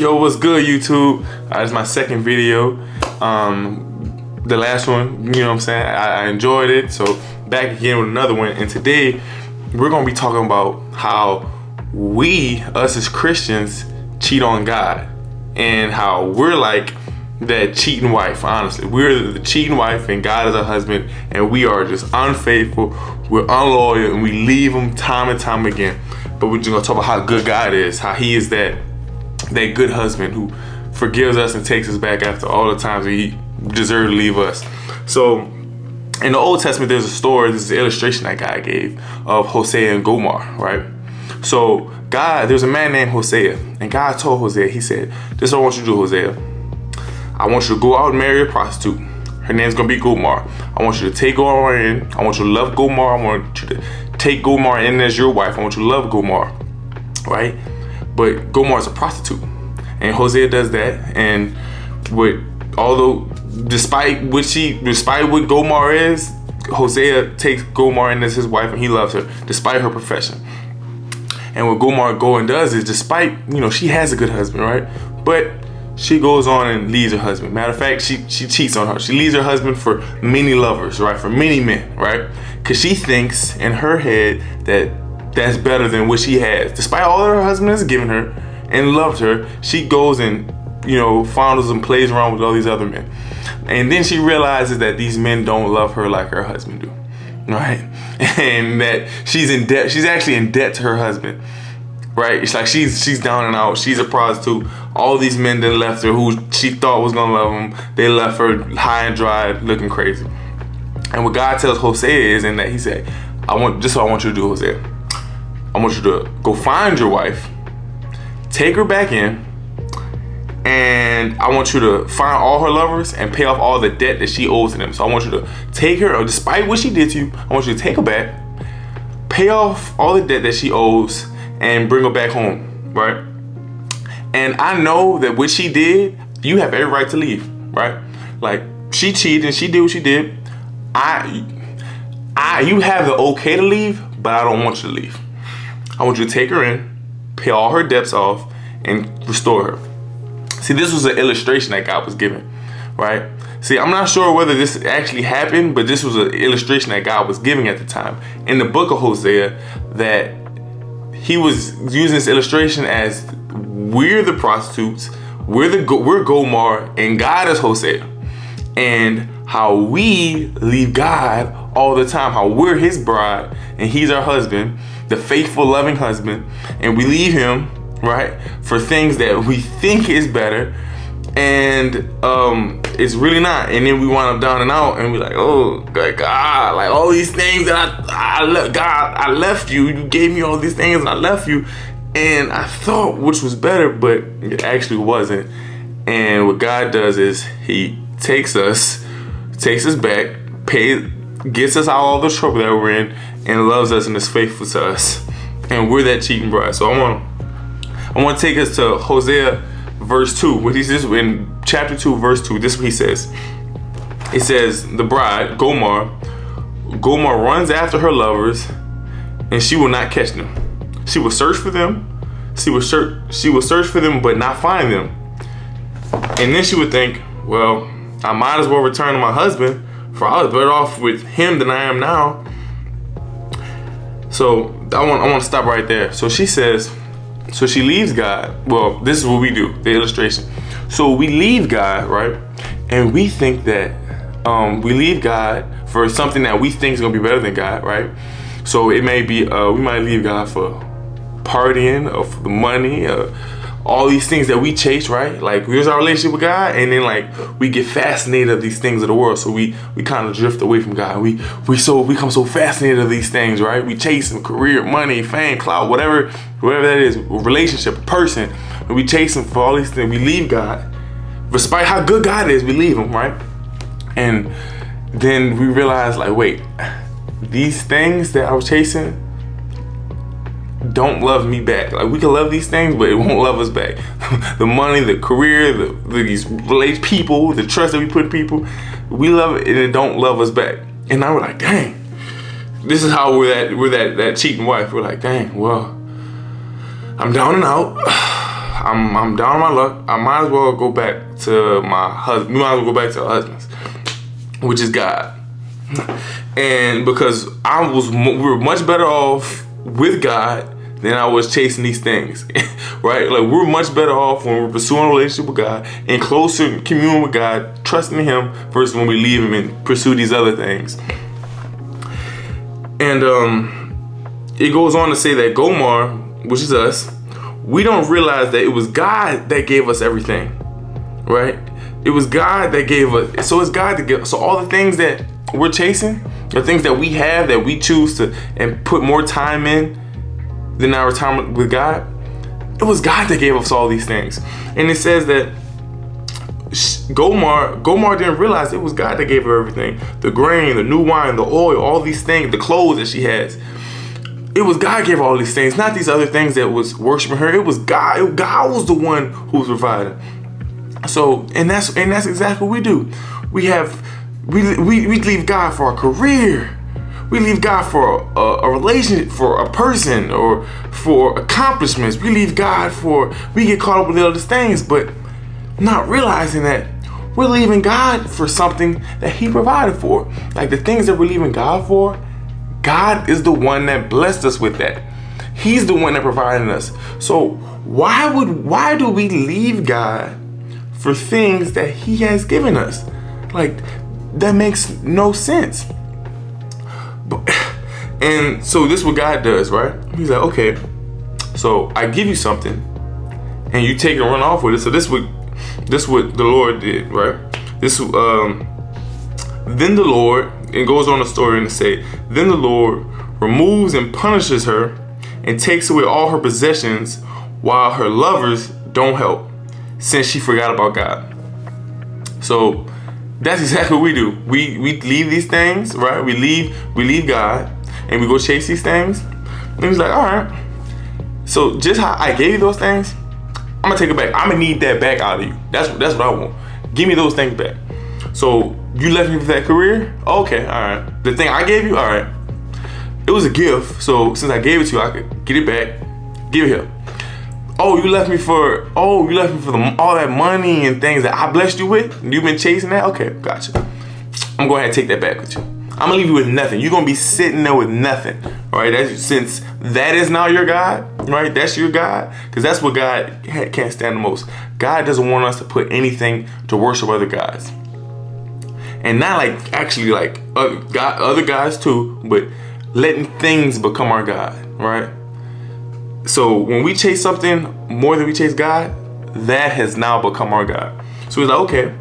Yo, what's good, YouTube? This is my second video. The last one, you know what I'm saying? I enjoyed it, so back again with another one. And today, we're gonna be talking about how us as Christians, cheat on God, and how we're like that cheating wife. Honestly, we're the cheating wife, and God is our husband, and we are just unfaithful, we're unloyal, and we leave him time and time again. But we're just gonna talk about how good God is, how he is that good husband who forgives us and takes us back after all the times that he deserved to leave us. So in the Old Testament, there's a story, this is an illustration that God gave of Hosea and Gomer, right? So there's a man named Hosea, and God told Hosea, he said, this is what I want you to do, Hosea. I want you to go out and marry a prostitute. Her name's gonna be Gomer. I want you to take Gomer in. I want you to love Gomer. I want you to take Gomer in as your wife. I want you to love Gomer, right? But Gomer is a prostitute, and Hosea does that. And despite what Gomer is, Hosea takes Gomer in as his wife, and he loves her despite her profession. And what Gomer goes and does is, despite, she has a good husband, right? But she goes on and leaves her husband. Matter of fact, she cheats on her. She leaves her husband for many lovers, right? For many men, right? Because she thinks in her head that that's better than what she has. Despite all that her husband has given her and loved her, she goes and, fondles and plays around with all these other men. And then she realizes that these men don't love her like her husband do, right? And that she's in debt. She's actually in debt to her husband, right? It's like she's down and out. She's a prostitute. All these men that left her, who she thought was gonna love him, they left her high and dry, looking crazy. And what God tells Hosea is, in that he said, this is what I want you to do, Hosea. I want you to go find your wife, take her back in, and I want you to find all her lovers and pay off all the debt that she owes to them. So I want you to take her, despite what she did to you, I want you to take her back, pay off all the debt that she owes, and bring her back home, right? And I know that what she did, you have every right to leave, right? Like, she cheated and she did what she did. You have the okay to leave, but I don't want you to leave. I want you to take her in, pay all her debts off, and restore her. See, this was an illustration that God was giving, right? See, I'm not sure whether this actually happened, but this was an illustration that God was giving at the time. In the book of Hosea, that he was using this illustration as we're the prostitutes, we're Gomer, and God is Hosea. And how we leave God all the time, how we're his bride and he's our husband, the faithful, loving husband, and we leave him, right, for things that we think is better, and it's really not. And then we wind up down and out, and we're like, oh God, like all these things that I left you. You gave me all these things, and I left you, and I thought which was better, but it actually wasn't. And what God does is he takes us back, gets us out of all the trouble that we're in, and loves us and is faithful to us. And we're that cheating bride. So I want to take us to Hosea verse 2. What he says in chapter 2, verse 2, this is what he says. It says, the bride, Gomer runs after her lovers, and she will not catch them. She will search for them. She will search for them, but not find them. And then she would think, well, I might as well return to my husband, for I was better off with him than I am now. So I want to stop right there. So she says, so she leaves God. Well, this is what we do, the illustration. So we leave God, right? And we think that we leave God for something that we think is going to be better than God, right? So it may be, we might leave God for partying, or for the money, all these things that we chase, right? Like, here's our relationship with God, and then like we get fascinated of these things of the world, so we kind of drift away from God. We become so fascinated of these things, right? We chase them, career, money, fame, clout, whatever that is, relationship, person, and we chase them for all these things. We leave God, despite how good God is. We leave him, right? And then we realize, like, wait, these things that I was chasing don't love me back. Like, we can love these things, but it won't love us back. The money, the career, these people, the trust that we put in people, we love it and it don't love us back. And now we're like, dang, this is how we're that cheating wife. We're like, dang, well, I'm down and out. I'm down on my luck. I might as well go back to my husband. We might as well go back to our husbands, which is God. And because we were much better off with God than I was chasing these things, right? Like, we're much better off when we're pursuing a relationship with God, in closer communion with God, trusting Him, versus when we leave Him and pursue these other things. And it goes on to say that Gomer, which is us, we don't realize that it was God that gave us everything, right? It was God that gave us. So it's God that gave us. So all the things that we're chasing, the things that we have, that we choose to and put more time in than our time with God, it was God that gave us all these things. And it says that Gomer didn't realize it was God that gave her everything. The grain, the new wine, the oil, all these things, the clothes that she has. It was God gave her all these things, not these other things that was worshiping her. It was God. God was the one who was providing. So, and that's exactly what we do. We leave God for a career. We leave God for a relationship, for a person, or for accomplishments. We leave God we get caught up with the other things, but not realizing that we're leaving God for something that He provided for. Like, the things that we're leaving God for, God is the one that blessed us with that. He's the one that provided us. So why do we leave God for things that He has given us? Like, that makes no sense. And so this is what God does, right? He's like, okay, so I give you something and you take and run off with it. So this is what the Lord did, right? Then the Lord, it goes on the story and to say, then the Lord removes and punishes her and takes away all her possessions while her lovers don't help, since she forgot about God. So that's exactly what we do. We leave these things, right? We leave God and we go chase these things. And He's like, all right. So just how I gave you those things, I'm gonna take it back. I'm gonna need that back out of you. That's what I want. Give me those things back. So you left me for that career? Okay, all right. The thing I gave you, all right. It was a gift. So since I gave it to you, I could get it back. Give it here. Oh, you left me for all that money and things that I blessed you with? You've been chasing that? Okay, gotcha. I'm going to go ahead and take that back with you. I'm going to leave you with nothing. You're going to be sitting there with nothing. All right, since that is now your God, right? That's your God. Because that's what God can't stand the most. God doesn't want us to put anything to worship other gods. And not like actually like other gods too, but letting things become our God, right? So when we chase something more than we chase God, that has now become our God. So He's like, okay,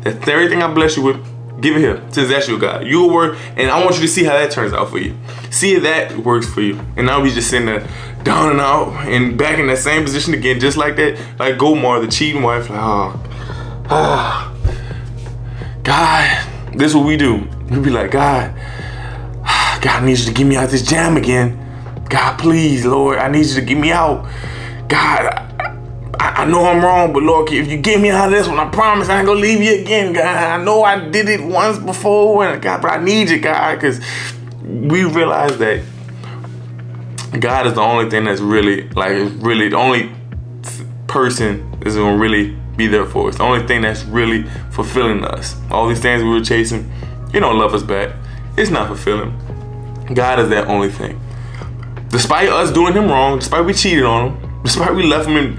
that's everything I bless you with, give it here, since that's your God. You will work, and I want you to see how that turns out for you. See if that works for you. And now we just sitting there down and out and back in that same position again, just like that, like Gomer, the cheating wife, like, God, this is what we do. We be like, God, I need you to get me out this jam again. God, please, Lord, I need you to get me out. God, I know I'm wrong, but Lord, if you get me out of this one, I promise I ain't gonna leave you again, God. I know I did it once before, and God, but I need you, God, because we realize that God is the only thing that's really the only person that's gonna really be there for us. The only thing that's really fulfilling us. All these things we were chasing, He don't love us back. It's not fulfilling. God is that only thing. Despite us doing Him wrong, despite we cheated on Him, despite we left Him and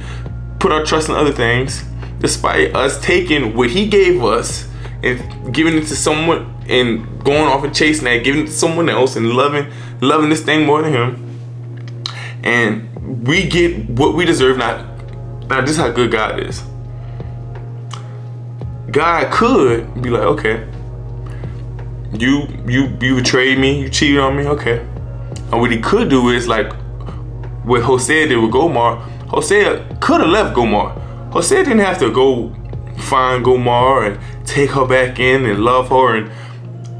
put our trust in other things, despite us taking what He gave us and giving it to someone and going off and chasing that, giving it to someone else and loving this thing more than Him, and we get what we deserve. Now this is how good God is. God could be like, okay, you betrayed me, you cheated on me, okay. And what He could do is like what Hosea did with Gomer. Hosea could have left Gomer. Hosea didn't have to go find Gomer and take her back in and love her, and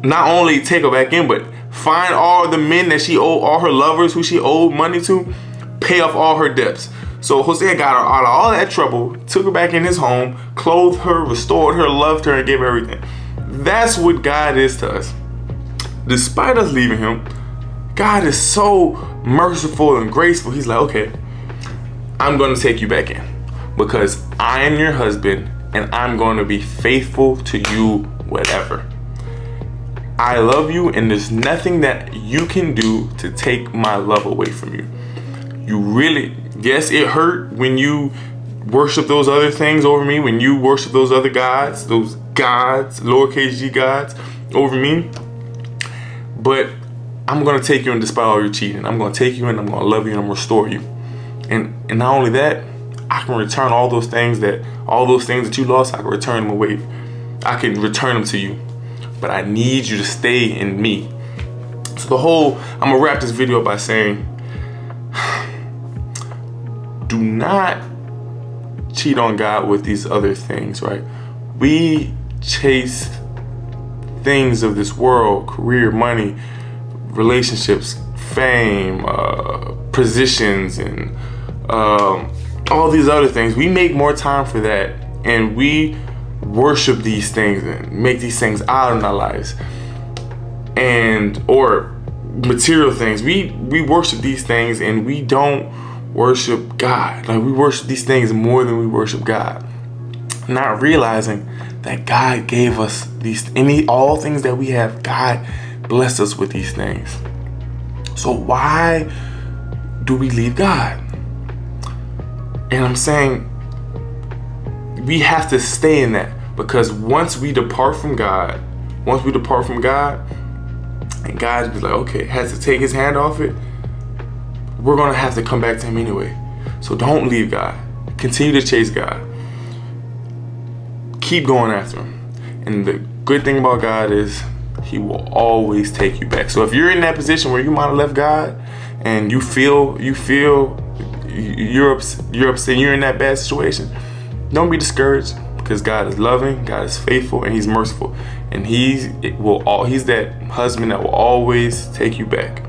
not only take her back in, but find all the men that she owed, all her lovers who she owed money to, pay off all her debts. So Hosea got her out of all that trouble, took her back in his home, clothed her, restored her, loved her, and gave her everything. That's what God is to us. Despite us leaving Him, God is so merciful and graceful. He's like, okay, I'm going to take you back in. because I am your husband and I'm going to be faithful to you whatever. I love you, and there's nothing that you can do to take my love away from you. You really, yes, it hurt when you worship those other things over me, when you worship those other gods, lowercase g gods over me. But I'm going to take you in despite all your cheating. I'm going to take you in, I'm going to love you, and I'm going to restore you. And not only that, I can return all those things that you lost, I can return them away. I can return them to you. But I need you to stay in me. So I'm gonna wrap this video up by saying, do not cheat on God with these other things, right? We chase things of this world, career, money, relationships, fame, positions, and all these other things. We make more time for that, and we worship these things and make these things out in our lives, or material things. We worship these things, and we don't worship God. Like, we worship these things more than we worship God, not realizing that God gave us all things that we have. God blessed us with these things. So why do we leave God? And I'm saying we have to stay in that, because once we depart from God, and God be like, okay, has to take his hand off it, we're gonna have to come back to him anyway. So don't leave God. Continue to chase God. Keep going after him. And the good thing about God is he will always take you back. So if you're in that position where you might have left God, and you feel you're upset, you're in that bad situation, don't be discouraged, because God is loving, God is faithful, and he's merciful. And he's that husband that will always take you back,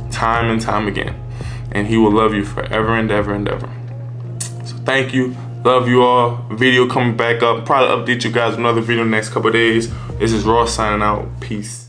time and time again. And he will love you forever and ever and ever. So thank you. Love you all. Video coming back up. Probably update you guys with another video in the next couple of days. This is Ross signing out. Peace.